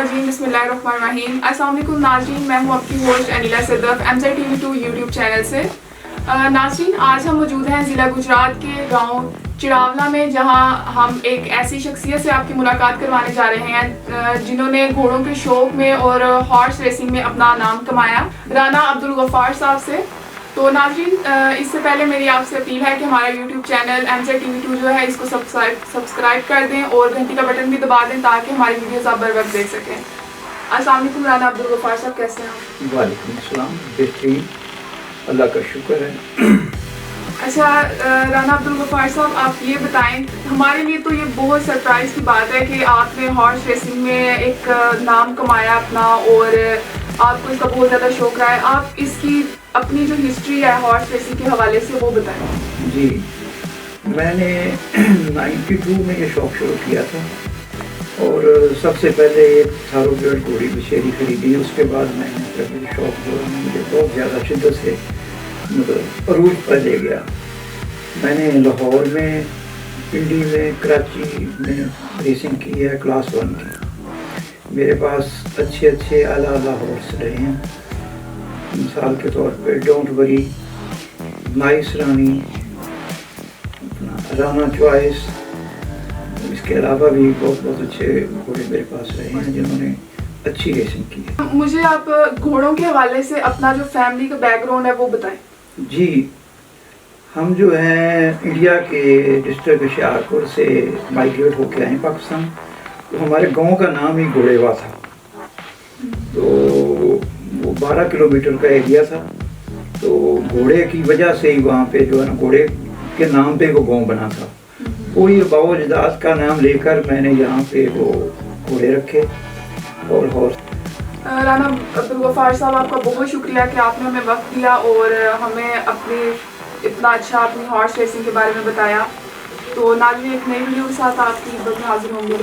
मिनशाइतानिर्रजीम बिस्मिल्लाहिर्रहमानिर्रहीम। अस्सलाम वालेकुम नाज़रीन, मैं हूँ आपकी host Anila Sadaf MZTV2 YouTube channel से। नाज़रीन, आज हम मौजूद हैं ज़िला गुजरात के गांव चिड़ावला में, जहां हम एक ऐसी शख्सियत से आपकी मुलाकात करवाने जा रहे हैं जिन्होंने घोड़ों के शौक में और हॉर्स रेसिंग में अपना नाम कमाया, राना अब्दुल गफ्फार साहब से। तो नाज़रीन, इससे पहले मेरी आपसे अपील है कि हमारा यूट्यूब चैनल MZTV2 जो है इसको सब्सक्राइब कर दें और घंटी का बटन भी दबा दें ताकि हमारी वीडियोस आप बर वक्त देख सकें। अस्सलाम वालेकुम राना अब्दुल गफ्फार साहब, कैसे हैं? वालेकुम अस्सलाम, बेहतरीन, अल्लाह का शुक्र है। अच्छा राना अब्दुल गफ्फार साहब, आप ये बताएं, हमारे लिए तो ये बहुत सरप्राइज की बात है कि आपने हॉर्स रेसिंग में एक नाम कमाया अपना और आपको इसका बहुत ज़्यादा शौक रहा है। आप इसकी अपनी जो हिस्ट्री है हॉर्स रेसिंग के हवाले से वो बताएं। जी, मैंने 92 में ये शौक़ शुरू किया था और सबसे पहले एक थारोब्रेड घोड़ी बशेरी खरीदी। उसके बाद मैंने अपने शौक़ जो है मुझे बहुत ज़्यादा शिद्दत से मतलब अरूज पर ले गया। मैंने लाहौर में, पिंडी में, कराची में रेसिंग की है क्लास 1 की। मेरे पास अच्छे आला हॉर्स रहे हैं। मिसाल के तौर पे don't worry, nice Rani, Rana choice, इसके अलावा भी बहुत अच्छे घोड़े मेरे पास रहे हैं जिन्होंने अच्छी रेसिंग की है। मुझे आप घोड़ों के हवाले से अपना जो फैमिली का बैकग्राउंड है वो बताएं। जी, हम जो हैं इंडिया के डिस्ट्रिक्ट होशियारपुर से माइग्रेट होके आए पाकिस्तान। तो हमारे गांव का नाम ही घोड़ेवा था। तो वो 12 किलोमीटर का एरिया था। तो घोड़े की वजह से ही वहाँ पे जो है ना, घोड़े के नाम पे वो गांव बना था। कोई बाबा अजदाद का नाम लेकर मैंने यहाँ पे वो घोड़े रखे और हॉर्स। राना अब्दुल गफ्फार साहब, आपका बहुत शुक्रिया कि आपने हमें वक्त दिया और हमें अपनी इतना अच्छा अपनी हॉर्स रेसिंग के बारे में बताया। तो नाज़रीन, एक नई वीडियो के साथ आपकी खिदमत में हाजिर होंगे।